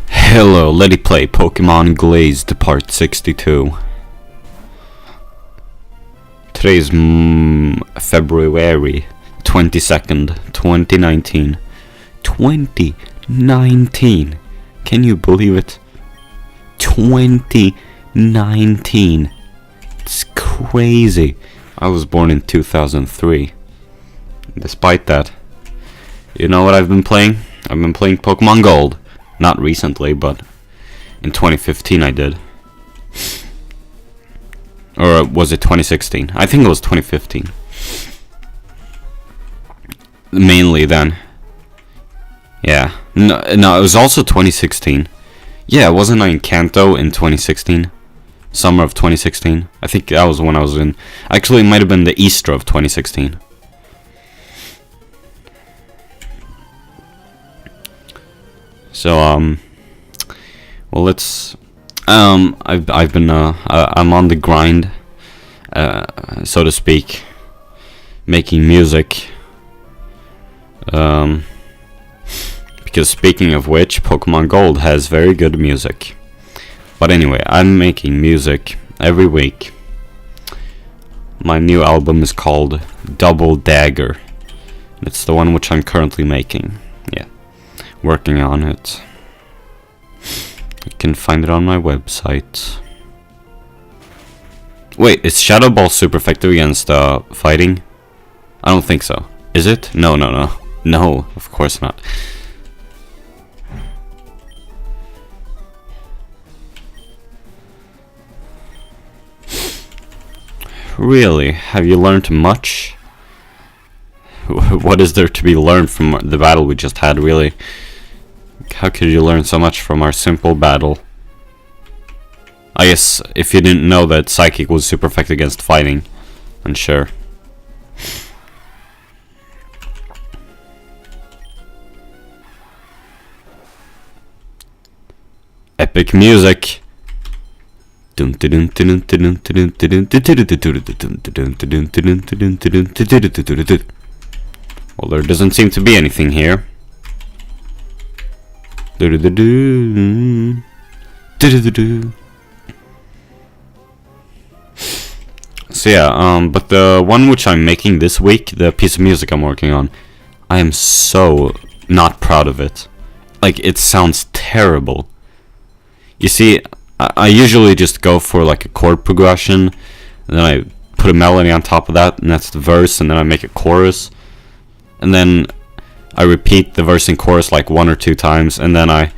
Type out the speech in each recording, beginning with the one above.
Hello, let it play Pokémon Glazed Part 62. Today is February 22nd, 2019. 2019! Can you believe it? 2019! It's crazy. I was born in 2003. Despite that, you know what I've been playing? I've been playing Pokémon Gold. Not recently, but in 2015 I did. Or was it 2016? I think it was 2015. Mainly then. Yeah. No, it was also 2016. Yeah, wasn't I in Kanto in 2016? Summer of 2016? I think that was when I was in... Actually, it might have been the Easter of 2016. So, well, let's, I've been, I'm on the grind, so to speak, making music, because speaking of which, Pokemon Gold has very good music. But anyway, I'm making music every week. My new album is called Double Dagger. It's the one which I'm currently making. Yeah. Working on it. You can find it on my website. Wait, is Shadow Ball super effective against fighting? I don't think so. Is it? No. No, of course not. Really? Have you learned much? What is there to be learned from the battle we just had, really? How could you learn so much from our simple battle? I guess if you didn't know that Psychic was super effective against fighting, then sure. Epic music! Well, there doesn't seem to be anything here. So yeah, but the one which I'm making this week, the piece of music I'm working on, I am so not proud of it. Like, it sounds terrible. You see, I usually just go for like a chord progression, and then I put a melody on top of that, and that's the verse, and then I make a chorus, and then I repeat the verse and chorus like 1 or 2 times, and then I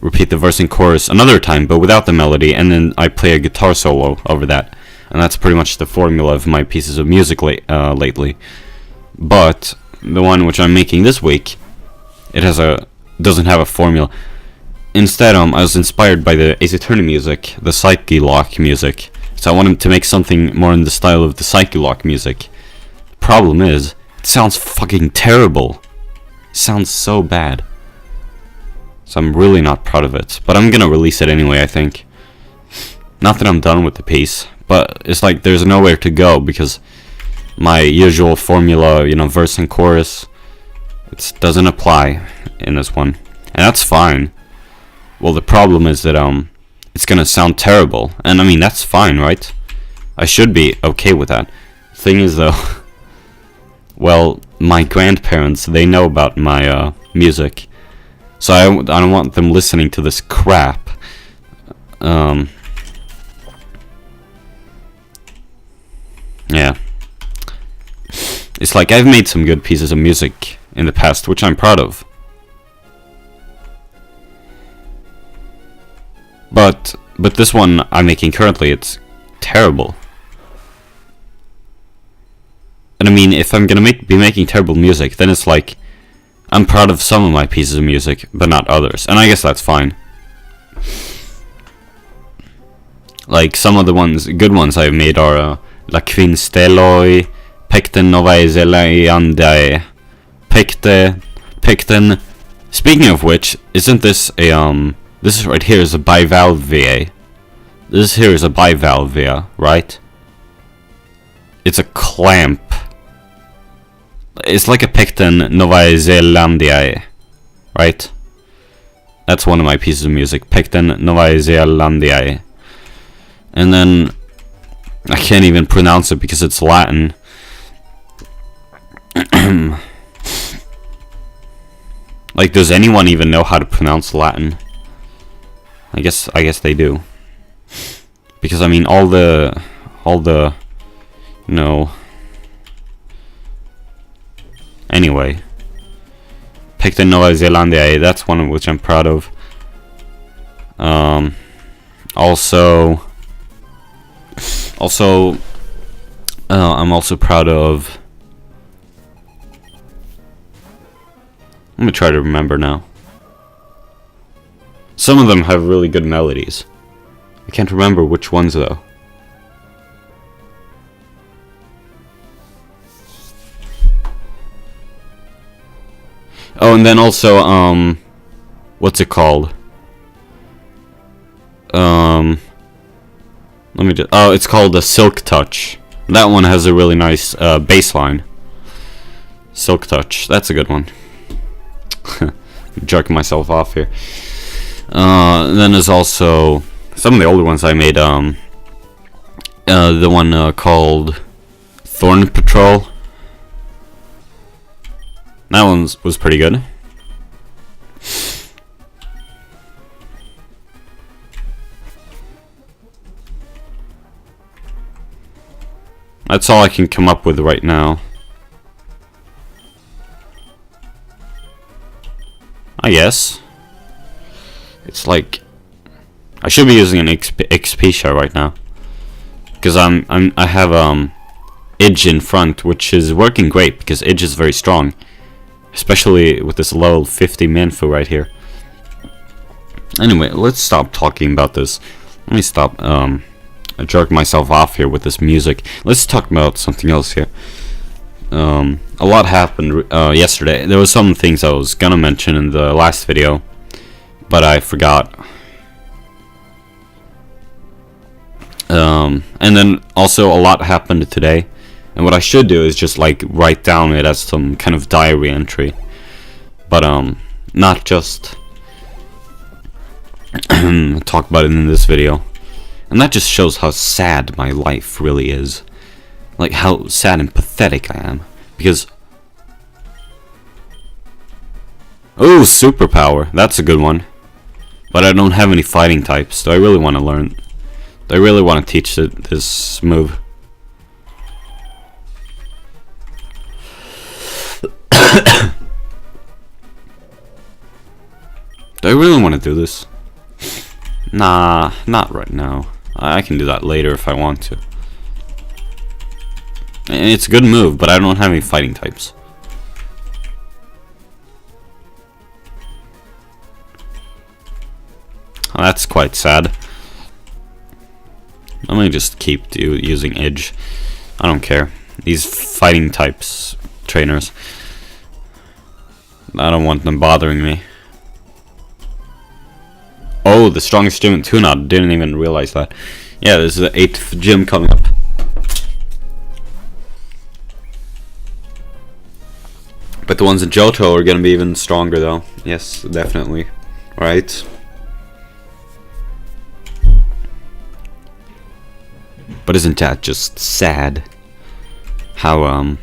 repeat the verse and chorus another time, but without the melody, and then I play a guitar solo over that. And that's pretty much the formula of my pieces of music lately. But the one which I'm making this week, doesn't have a formula. Instead, I was inspired by the Ace Attorney music, the Psyche Lock music. So I wanted to make something more in the style of the Psyche Lock music. Problem is, it sounds fucking terrible. It sounds so bad. So I'm really not proud of it. But I'm gonna release it anyway, I think. Not that I'm done with the piece, but it's like there's nowhere to go because my usual formula, you know, verse and chorus, it doesn't apply in this one. And that's fine. Well, the problem is that it's gonna sound terrible. And I mean, that's fine, right? I should be okay with that. Thing is though, well, my grandparents, they know about my music. So I don't want them listening to this crap. Yeah. It's like I've made some good pieces of music in the past, which I'm proud of. But this one I'm making currently, it's terrible. And I mean, if I'm gonna be making terrible music, then it's like I'm proud of some of my pieces of music, but not others. And I guess that's fine. Like, some of the good ones I've made are La Quinsteloi, Pecten Novae Zelaeandae, Pecten. Speaking of which, isn't this a, this right here is a bivalvea. This here is a bivalvea, right? It's a clamp. It's like a Pecten Novae Zelandiae, right? That's one of my pieces of music. Pecten Novae Zealandiae. And then I can't even pronounce it because it's Latin. Like, does anyone even know how to pronounce Latin? I guess they do. Because I mean all the you know. Anyway. Pecten Novae Zealandiae, that's one of which I'm proud of. Also, I'm also proud of. I'm gonna try to remember now. Some of them have really good melodies. I can't remember which ones though. Oh, and then also, what's it called? Let me just. Oh, it's called the Silk Touch. That one has a really nice bass line. Silk Touch. That's a good one. Jerking myself off here. And then there's also some of the older ones I made. The one called Thorn Patrol. That one was pretty good. That's all I can come up with right now. I guess. It's like I should be using an XP share right now. Because I have Edge in front, which is working great because Edge is very strong. Especially with this level 50 Manfu right here. Anyway, let's stop talking about this. Let me stop jerk myself off here with this music. Let's talk about something else here. A lot happened yesterday. There was some things I was gonna mention in the last video, but I forgot. And then also a lot happened today. And what I should do is just like write down it as some kind of diary entry. But not just talk about it in this video. And that just shows how sad my life really is. Like how sad and pathetic I am. Because oh, superpower. That's a good one. But I don't have any fighting types. Do I really want to learn? Do I really want to teach this move? Do I really want to do this? Nah, not right now. I can do that later if I want to. And it's a good move, but I don't have any fighting types. Oh, that's quite sad. Let me just keep using Edge. I don't care. These fighting types trainers, I don't want them bothering me. Oh, the strongest gym in Tuna. Didn't even realize that. Yeah, this is the 8th gym coming up. But the ones in Johto are gonna be even stronger though. Yes, definitely. Right? But isn't that just sad? How,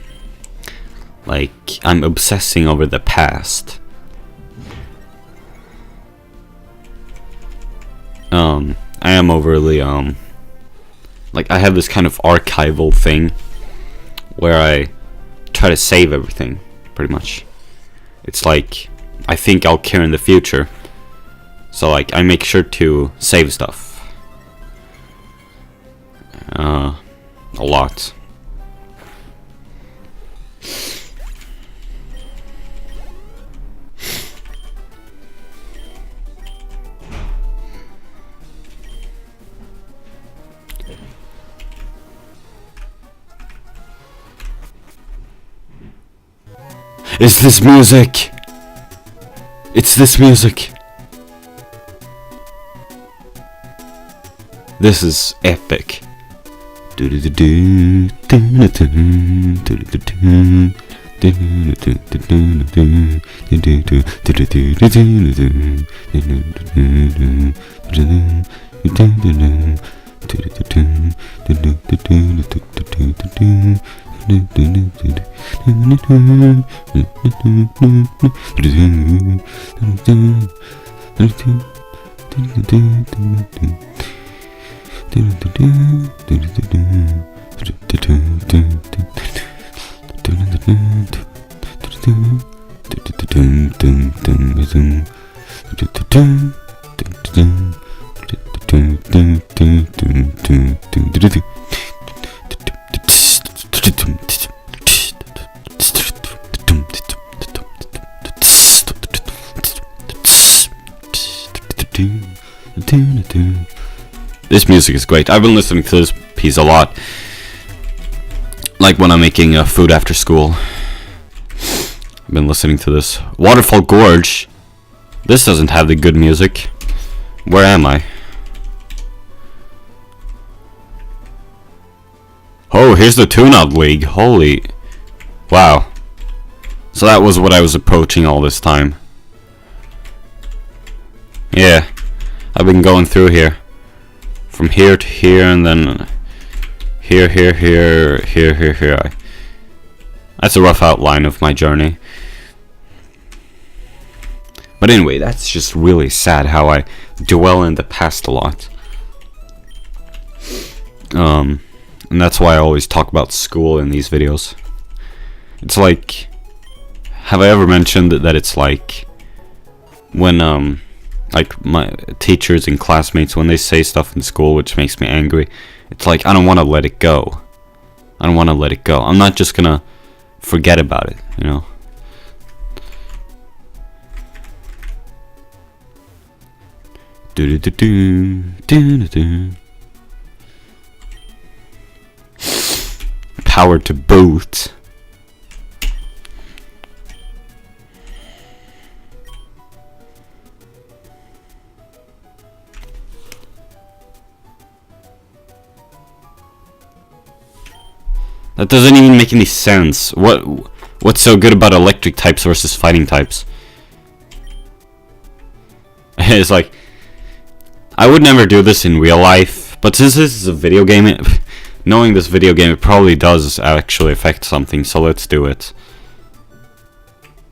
like, I'm obsessing over the past. I am overly, like, I have this kind of archival thing where I try to save everything, pretty much. It's like, I think I'll care in the future. So, like, I make sure to save stuff. A lot. It's this music! It's this music! This is epic. This music is great. I've been listening to this piece a lot. Like when I'm making food after school. I've been listening to this. Waterfall Gorge. This doesn't have the good music. Where am I? Oh, here's the Tune-Out League. Holy... Wow. So that was what I was approaching all this time. Yeah. I've been going through here. From here to here, and then... Here. That's a rough outline of my journey. But anyway, that's just really sad how I dwell in the past a lot. And that's why I always talk about school in these videos. It's like... Have I ever mentioned that it's like... When, like, my teachers and classmates, when they say stuff in school which makes me angry, it's like, I don't want to let it go. I don't want to let it go. I'm not just gonna forget about it, you know? Power to boot. That doesn't even make any sense. What's so good about electric types versus fighting types? It's like, I would never do this in real life, but since this is a video game, knowing this video game, it probably does actually affect something, so let's do it.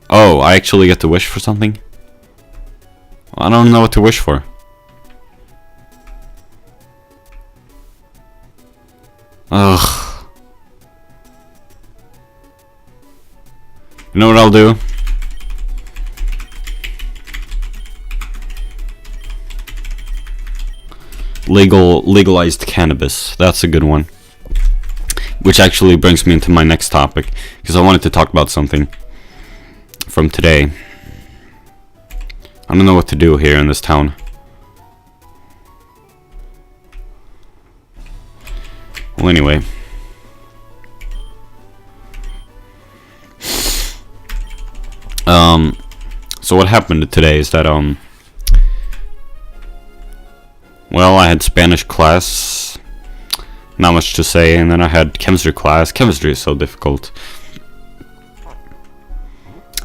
Oh, I actually get to wish for something? Well, I don't know what to wish for. Ugh. You know what I'll do? Legalized cannabis. That's a good one. Which actually brings me into my next topic, because I wanted to talk about something from today. I don't know what to do here in this town. Well, anyway. So what happened today is that, well, I had Spanish class, not much to say, and then I had chemistry class. Chemistry is so difficult.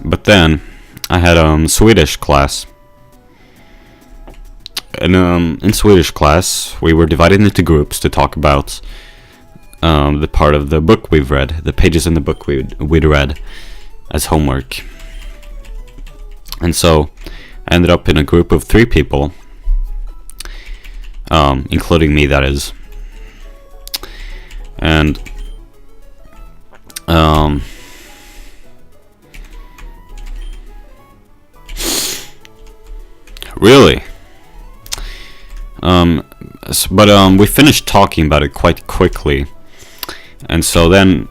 But then, I had, Swedish class. And, in Swedish class, we were divided into groups to talk about, the part of the book we've read, the pages in the book we'd read as homework. And so, I ended up in a group of 3 people, including me, that is. And, really? But we finished talking about it quite quickly. And so then,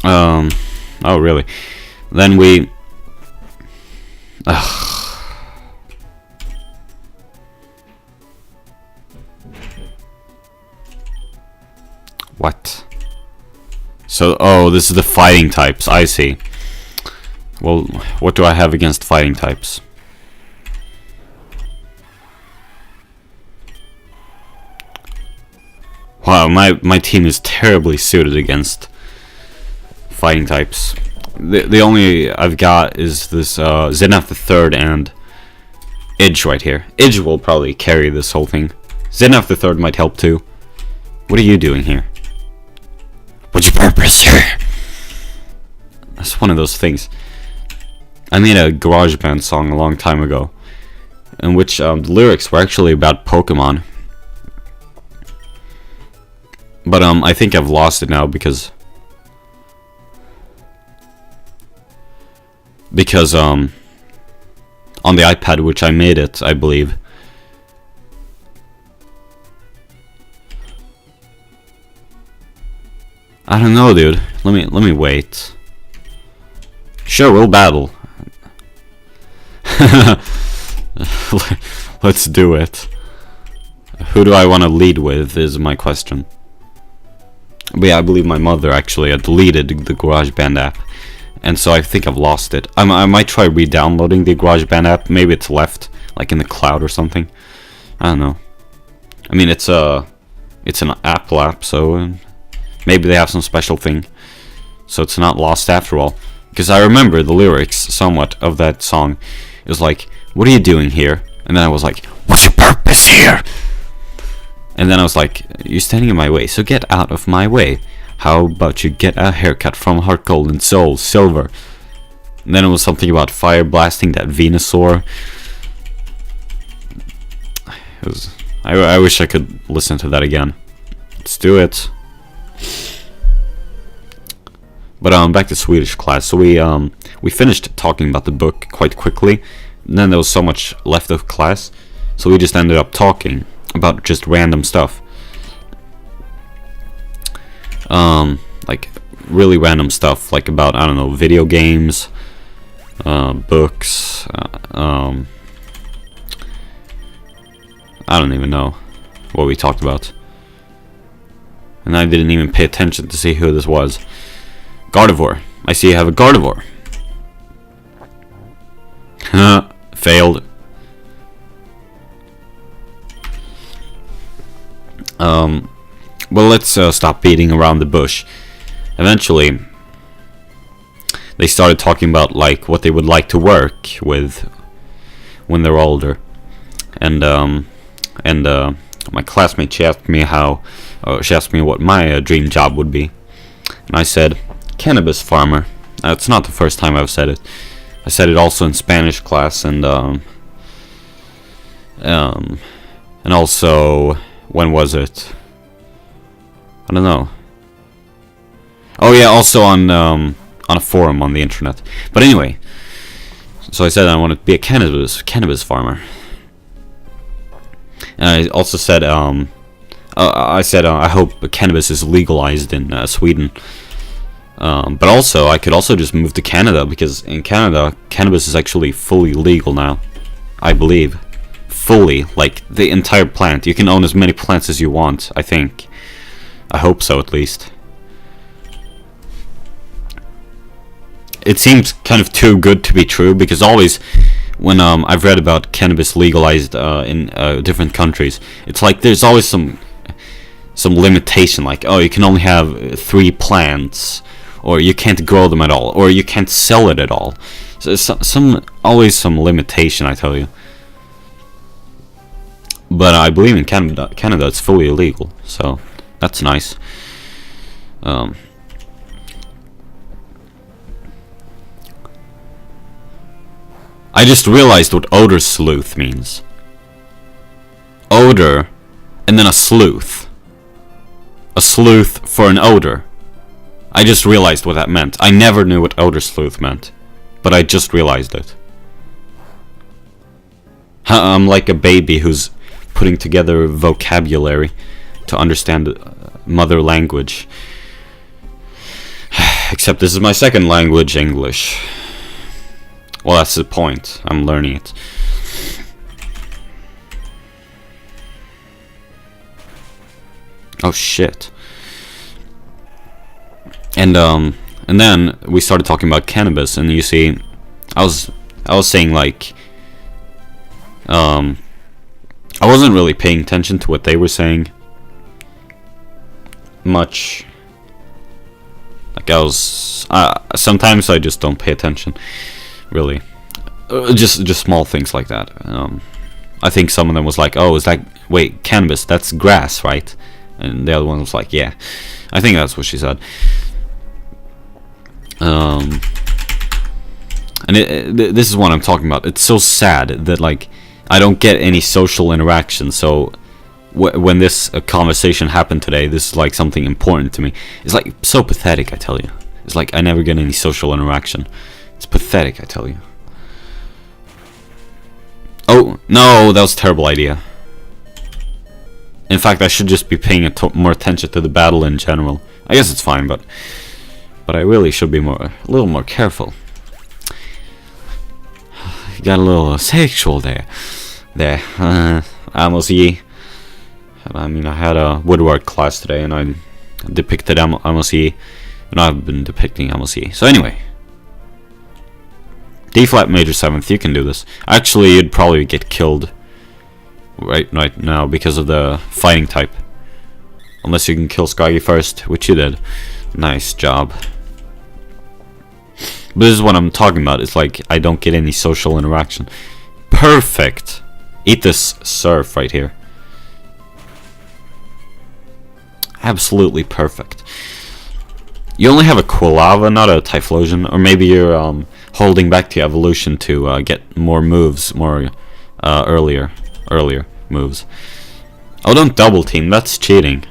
oh really? Then we... What? So, oh, this is the fighting types, I see. Well, what do I have against fighting types? Wow, my team is terribly suited against fighting types. The only I've got is this Zenith the Third and Idge right here. Idge will probably carry this whole thing. Zenith the Third might help too. What are you doing here? What's your purpose here? That's one of those things. I made a GarageBand song a long time ago, in which the lyrics were actually about Pokemon. But I think I've lost it now because on the iPad, which I made it, I believe. I don't know, dude. Let me wait. Sure, we'll battle. Let's do it. Who do I want to lead with is my question. But yeah, I believe my mother actually had deleted the GarageBand app, and so I think I've lost it. I might try re-downloading the GarageBand app. Maybe it's left, like in the cloud or something. I don't know. I mean, it's an Apple app, so maybe they have some special thing, so it's not lost after all. Because I remember the lyrics somewhat of that song. It was like, "What are you doing here?" And then I was like, "What's your purpose here?" And then I was like, "You're standing in my way, so get out of my way. How about you get a haircut from Heart Gold and Soul Silver?" And then it was something about fire blasting that Venusaur. I wish I could listen to that again. Let's do it. But back to Swedish class. So we finished talking about the book quite quickly. And then there was so much left of class, so we just ended up talking about just random stuff. Like really random stuff, like about, I don't know, video games, books, I don't even know what we talked about. And I didn't even pay attention to see who this was. Gardevoir. I see you have a Gardevoir. Failed. Well, let's stop beating around the bush. Eventually, they started talking about like what they would like to work with when they're older, and my classmate, she asked me what my dream job would be, and I said cannabis farmer. It's not the first time I've said it. I said it also in Spanish class, and also, when was it? I don't know. Oh yeah, also on a forum on the internet. But anyway, so I said I wanted to be a cannabis farmer. And I also said I hope cannabis is legalized in Sweden. But also I could also just move to Canada, because in Canada cannabis is actually fully legal now, I believe. Fully, like the entire plant. You can own as many plants as you want, I think. I hope so, at least. It seems kind of too good to be true, because always when I've read about cannabis legalized in different countries, it's like there's always some limitation, like, oh, you can only have 3 plants, or you can't grow them at all, or you can't sell it at all. So always some limitation, I tell you. But I believe in Canada it's fully illegal, so that's nice. I just realized what odor sleuth means. Odor, and then a sleuth. A sleuth for an odor. I just realized what that meant. I never knew what odor sleuth meant, but I just realized it. I'm like a baby who's putting together vocabulary to understand mother language. Except this is my second language, English. Well, that's the point. I'm learning it. Oh shit. And then we started talking about cannabis, and you see, I was saying like, I wasn't really paying attention to what they were saying much. Like, Like I was, sometimes I just don't pay attention, really. Just small things like that. I think some of them was like, oh, is that, wait, cannabis, that's grass, right? And the other one was like, yeah. I think that's what she said. And this is what I'm talking about. It's so sad that like I don't get any social interaction. So when this conversation happened today, this is like something important to me. It's like so pathetic, I tell you. It's like I never get any social interaction. It's pathetic, I tell you. Oh no, that was a terrible idea. In fact, I should just be paying more attention to the battle in general. I guess it's fine, but I really should be a little more careful. Got a little sexual there. Amos E. I mean, I had a woodwork class today, and I depicted Amos E. And I've been depicting Amos E. So anyway, D flat major 7th. You can do this. Actually, you'd probably get killed right now because of the fighting type. Unless you can kill Skaggy first, which you did. Nice job. But this is what I'm talking about. It's like I don't get any social interaction. Perfect. Eat this surf right here. Absolutely perfect. You only have a Quilava, not a Typhlosion. Or maybe you're holding back the evolution to get more moves, more earlier moves. Oh, don't double team. That's cheating.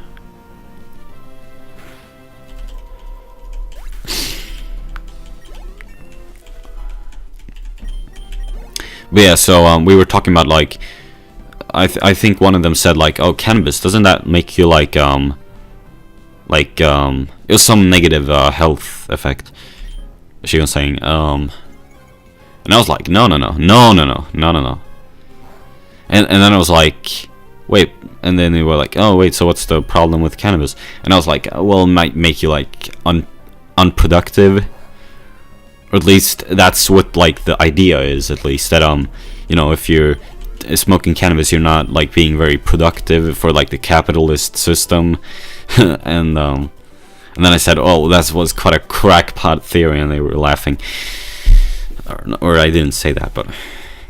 But yeah, so we were talking about like I think one of them said like, oh, cannabis, doesn't that make you like it was some negative health effect, she was saying, and I was like, no. And then I was like, wait, and then they were like, oh wait, so what's the problem with cannabis? And I was like, well, it might make you like unproductive. Or at least that's what like the idea is, at least that you know, if you're smoking cannabis, you're not like being very productive for like the capitalist system. and then I said, oh, that was quite a crackpot theory, and they were laughing. Or I didn't say that, but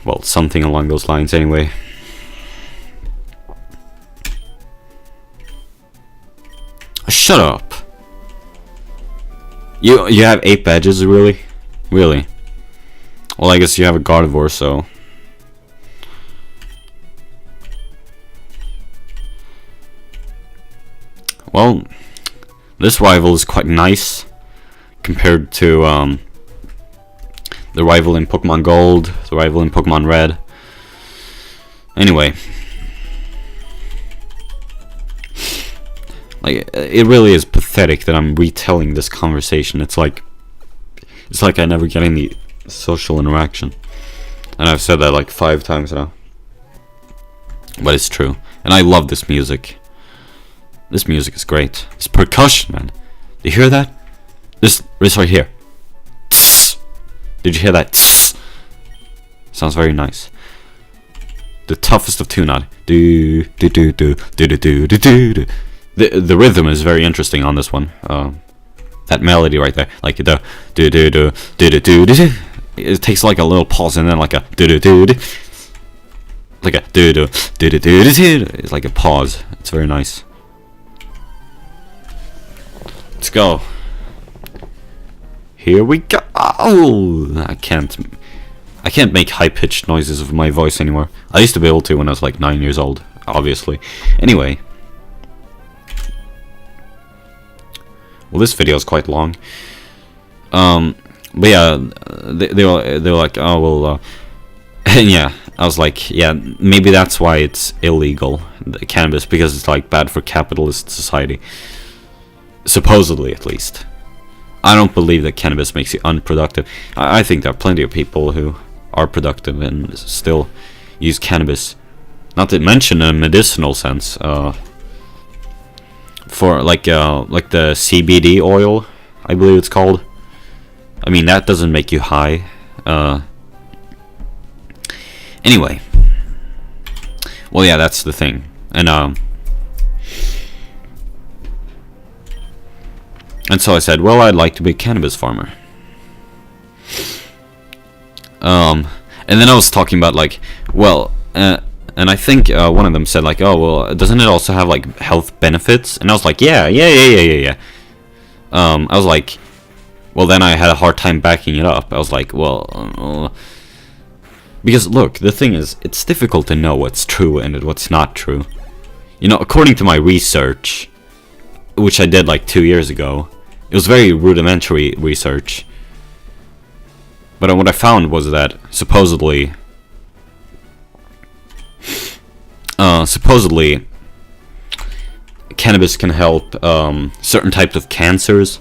well, something along those lines anyway. Shut up. You have 8 badges, really? Really? Well, I guess you have a Gardevoir, so. Well, this rival is quite nice compared to the rival in Pokemon Gold, the rival in Pokemon Red. Anyway, like it really is pathetic that I'm retelling this conversation. It's like I never get any social interaction, and I've said that like 5 times now. But it's true, and I love this music. This music is great. This percussion, man. Do you hear that? This right here. Tss. Did you hear that? Tss. Sounds very nice. The toughest of tune-out. Do do do do do do do do do. The rhythm is very interesting on this one. That melody right there, like the do do do do do do do. It takes like a little pause and then like a do do do do, like a do do do do do do. It's like a pause. It's very nice. Let's go. Here we go. Oh, I can't make high-pitched noises of my voice anymore. I used to be able to when I was like 9 years old, obviously. Anyway. Well, this video is quite long. But yeah, they were like, oh well, and yeah, I was like, yeah, maybe that's why it's illegal, the cannabis, because it's like bad for capitalist society. Supposedly, at least. I don't believe that cannabis makes you unproductive. I think there are plenty of people who are productive and still use cannabis. Not to mention in a medicinal sense. For like the CBD oil, I believe it's called. I mean, that doesn't make you high. Anyway. Well, yeah, that's the thing. And And so I said, well, I'd like to be a cannabis farmer. And then I was talking about like, well, and I think one of them said like, oh, well, doesn't it also have like health benefits? And I was like, yeah. I was like, well, then I had a hard time backing it up. I was like, well, because look, the thing is, it's difficult to know what's true and what's not true. You know, according to my research, which I did like 2 years ago, it was very rudimentary research. But what I found was that supposedly cannabis can help certain types of cancers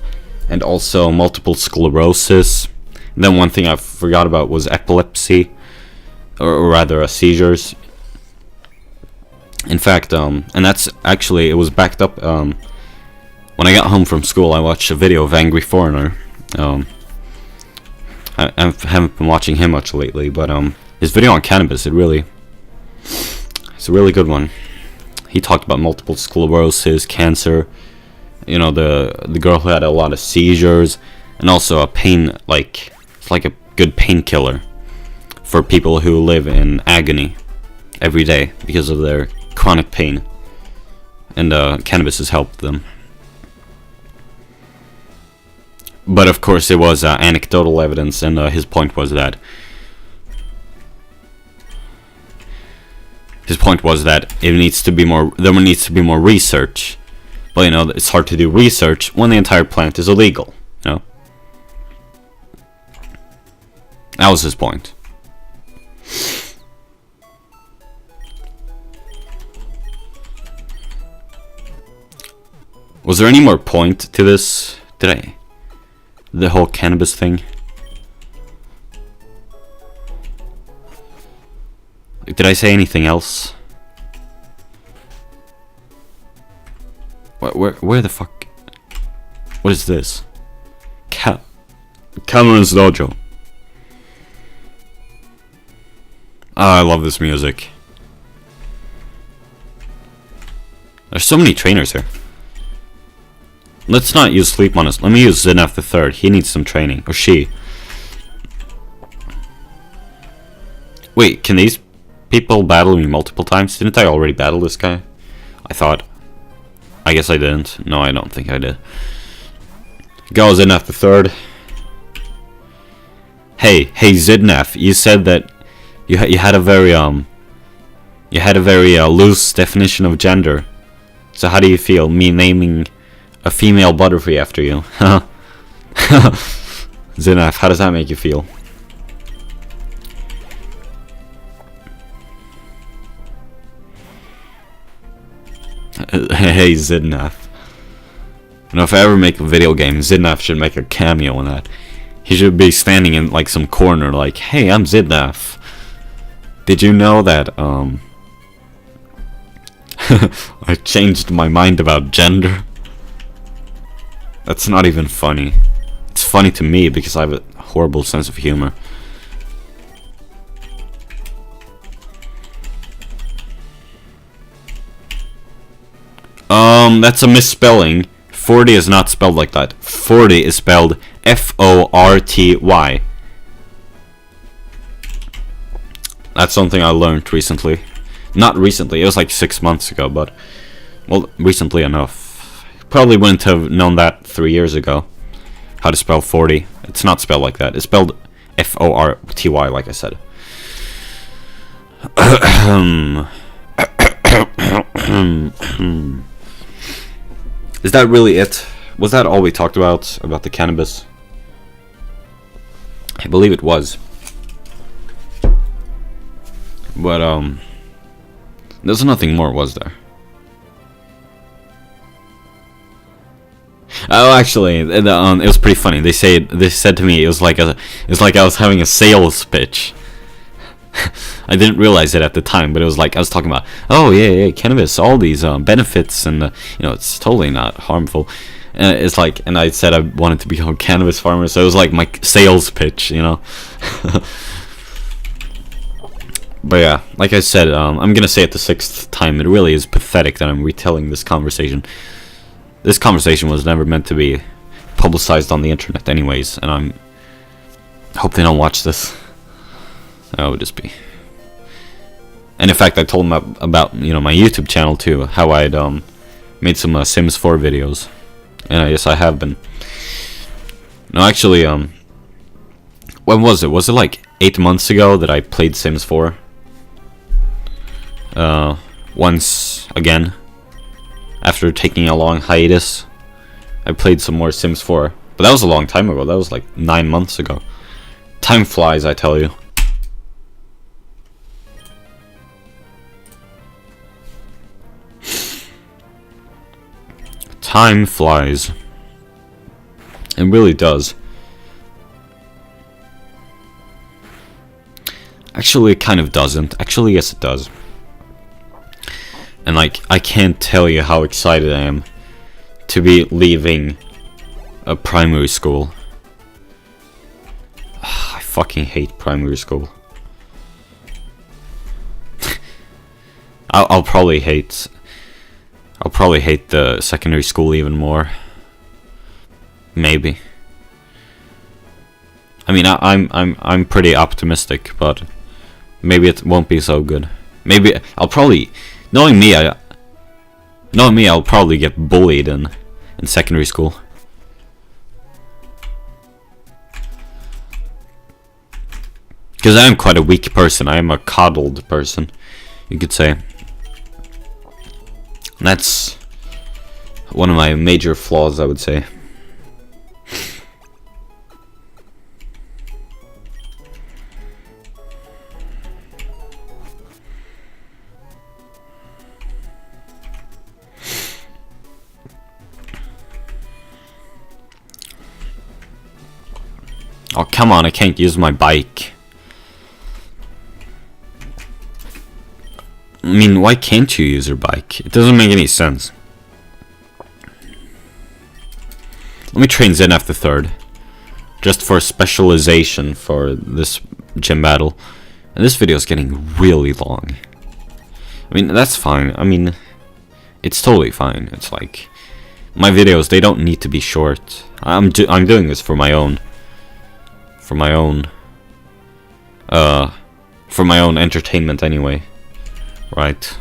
and also multiple sclerosis. And then one thing I forgot about was epilepsy, or rather seizures. In fact, and that's actually, it was backed up. When I got home from school, I watched a video of Angry Foreigner. I haven't been watching him much lately, but his video on cannabis, it's a really good one. He talked about multiple sclerosis, cancer, you know, the girl who had a lot of seizures, and also a pain, like, it's like a good painkiller for people who live in agony every day because of their chronic pain, and cannabis has helped them. But of course, it was anecdotal evidence, and his point was that it needs to be more. There needs to be more research. But you know, it's hard to do research when the entire plant is illegal. You know, that was his point. Was there any more point to this today? The whole cannabis thing. Did I say anything else? Where the fuck? What is this? Cameron's Dojo. Oh, I love this music. There's so many trainers here. Let's not use Sleep on us. Let me use Zenaf the Third. He needs some training. Or she. Wait, can these people battle me multiple times? Didn't I already battle this guy? I thought. I guess I didn't. No, I don't think I did. Go Zenaf the Third. Hey Zidnaf, you said that you had a very loose definition of gender. So how do you feel me naming a female butterfree after you? Zinaf, how does that make you feel? Hey Zidnaf. You know, if I ever make a video game, Zidnaf should make a cameo in that. He should be standing in like some corner like, hey, I'm Zidnaf. Did you know that I changed my mind about gender? That's not even funny. It's funny to me because I have a horrible sense of humor. That's a misspelling. 40 is not spelled like that. 40 is spelled F-O-R-T-Y. That's something I learned recently. Not recently, it was like 6 months ago, but, well, recently enough. Probably wouldn't have known that 3 years ago. How to spell 40. It's not spelled like that. It's spelled F-O-R-T-Y, like I said. Is that really it? Was that all we talked about the cannabis? I believe it was. But, there's nothing more, was there? Oh, actually, it was pretty funny. They said to me it was like I was having a sales pitch. I didn't realize it at the time, but it was like I was talking about, oh yeah, cannabis, all these benefits, and it's totally not harmful. It's like, and I said I wanted to become a cannabis farmer, so it was like my sales pitch, But yeah, like I said, I'm gonna say it the 6th time. It really is pathetic that I'm retelling this conversation. This conversation was never meant to be publicized on the internet anyways, and I hope they don't watch this. That would just be... And in fact, I told them about, you know, my YouTube channel too, how I'd made some Sims 4 videos, and I guess I have been. No, actually, when was it? Was it like 8 months ago that I played Sims 4? Once again, after taking a long hiatus, I played some more Sims 4. But that was a long time ago. That was like 9 months ago. Time flies, I tell you. Time flies. It really does. Actually, it kind of doesn't. Actually, yes, it does. And like, I can't tell you how excited I am to be leaving a primary school. I fucking hate primary school. I'll probably hate the secondary school even more. Maybe. I mean, I'm pretty optimistic, but maybe it won't be so good. Maybe I'll probably, knowing me, I'll probably get bullied in secondary school. Because I am quite a weak person. I am a coddled person, you could say. And that's one of my major flaws, I would say. Oh, come on, I can't use my bike. I mean, why can't you use your bike? It doesn't make any sense. Let me train Zen after third. Just for specialization for this gym battle. And this video is getting really long. I mean, that's fine. I mean, it's totally fine. It's like, my videos, they don't need to be short. I'm doing this for my own entertainment anyway, right?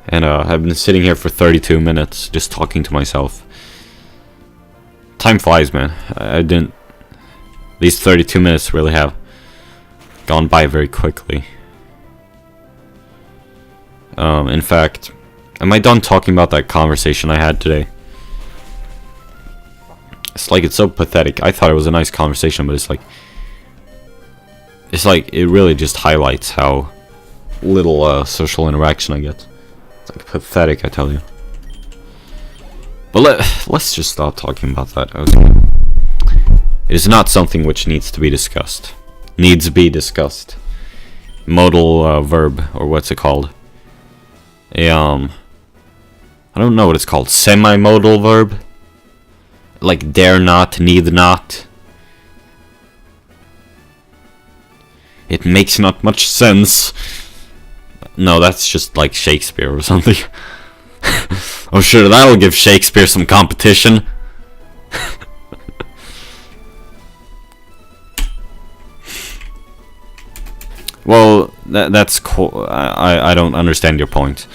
And I've been sitting here for 32 minutes just talking to myself. Time flies, man. These 32 minutes really have gone by very quickly. In fact, am I done talking about that conversation I had today? It's like, it's so pathetic. I thought it was a nice conversation, but it's like it really just highlights how little social interaction I get. It's like pathetic, I tell you. But let's just stop talking about that. Okay. It is not something which needs to be discussed. Needs to be discussed. Modal verb, or what's it called? I don't know what it's called. Semi-modal verb. Like dare not, need not. It makes not much sense. No, that's just like Shakespeare or something. Oh sure, that'll give Shakespeare some competition. Well, that's cool. I don't understand your point.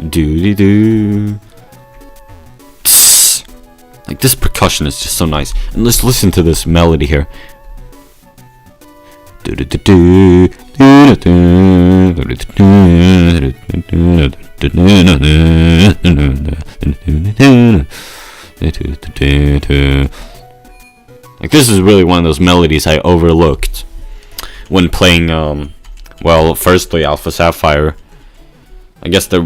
Doo-dee-doo. Like, this percussion is just so nice. And let's listen to this melody here. Like, this is really one of those melodies I overlooked when playing, well, firstly Alpha Sapphire. I guess the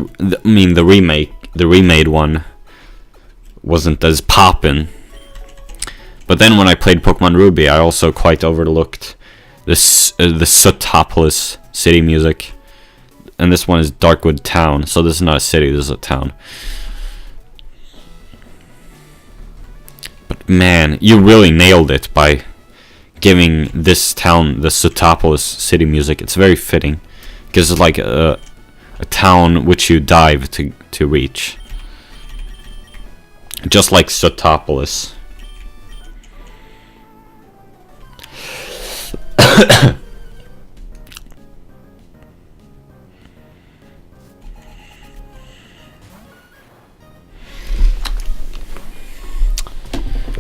remade one wasn't as poppin'. But then when I played Pokemon Ruby, I also quite overlooked this the Sootopolis city music. And this one is Darkwood Town, so this is not a city, this is a town. But man, you really nailed it by giving this town the Sootopolis city music. It's very fitting, because it's like a a town which you dive to reach. Just like Sotopolis.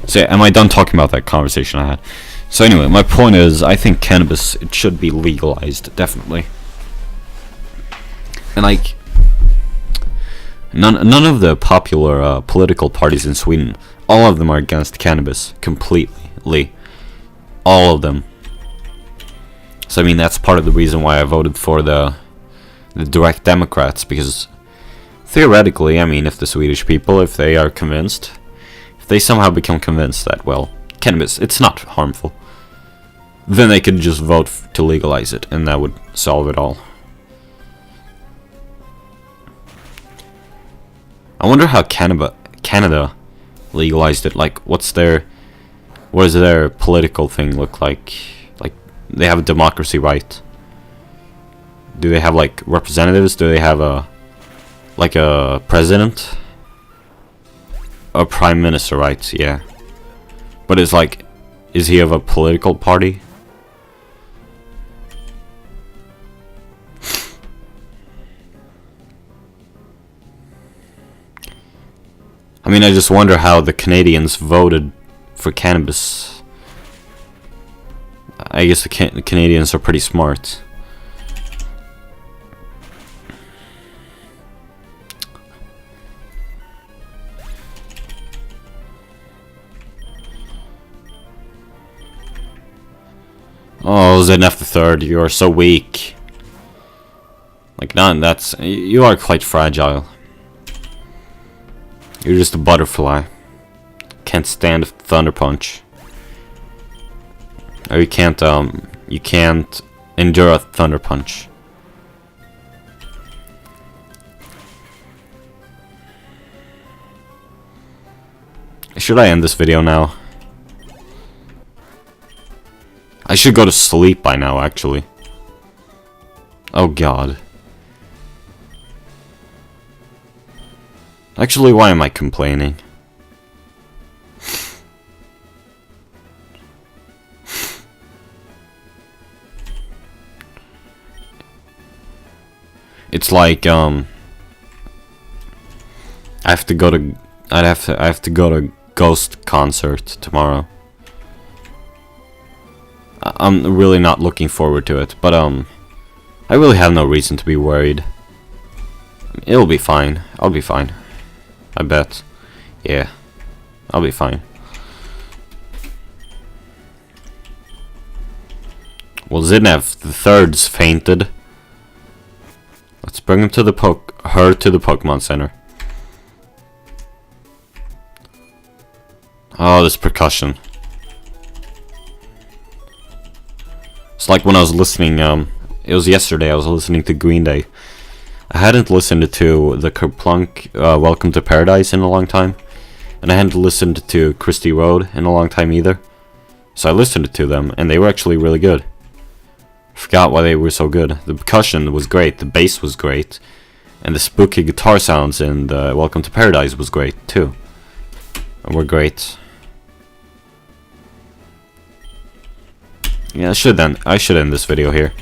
So am I done talking about that conversation I had? So anyway, my point is, I think cannabis, it should be legalized, definitely. And like, none of the popular political parties in Sweden, all of them are against cannabis, completely. All of them. So I mean, that's part of the reason why I voted for the direct Democrats, because theoretically, I mean, if the Swedish people, if they are convinced, if they somehow become convinced that, well, cannabis, it's not harmful, then they could just vote to legalize it, and that would solve it all. I wonder how Canada legalized it. Like, what does their political thing look like? Like, they have a democracy, right? Do they have like representatives? Do they have a president? A prime minister, right? Yeah. But it's like, is he of a political party? I mean, I just wonder how the Canadians voted for cannabis. I guess the Canadians are pretty smart. Oh, ZNF the third, you are so weak. Like, you are quite fragile. You're just a butterfly. Can't stand a thunder punch. Or you can't endure a thunder punch. Should I end this video now? I should go to sleep by now, actually. Oh god. Actually, why am I complaining? It's like I have to go to Ghost concert tomorrow. I'm really not looking forward to it, but I really have no reason to be worried. It'll be fine. I'll be fine. I bet. Yeah. I'll be fine. Well, Zidnev the third's fainted. Let's bring him to her to the Pokemon Center. Oh, this percussion. It's like when I was listening, it was yesterday, I was listening to Green Day. I hadn't listened to the Kerplunk, Welcome to Paradise in a long time. And I hadn't listened to Christy Road in a long time either. So I listened to them, and they were actually really good. I forgot why they were so good. The percussion was great, the bass was great, and the spooky guitar sounds in the Welcome to Paradise was great too. And were great. Yeah, I should end this video here.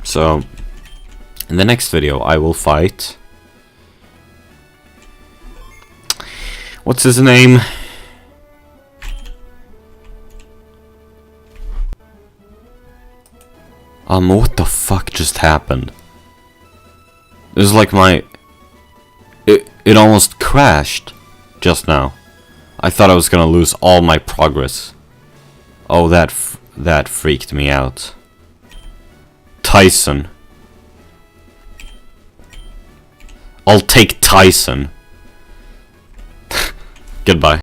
So, in the next video, I will fight... What's his name? What the fuck just happened? It was like it almost crashed just now. I thought I was gonna lose all my progress. Oh, that freaked me out. Tyson. I'll take Tyson. Goodbye.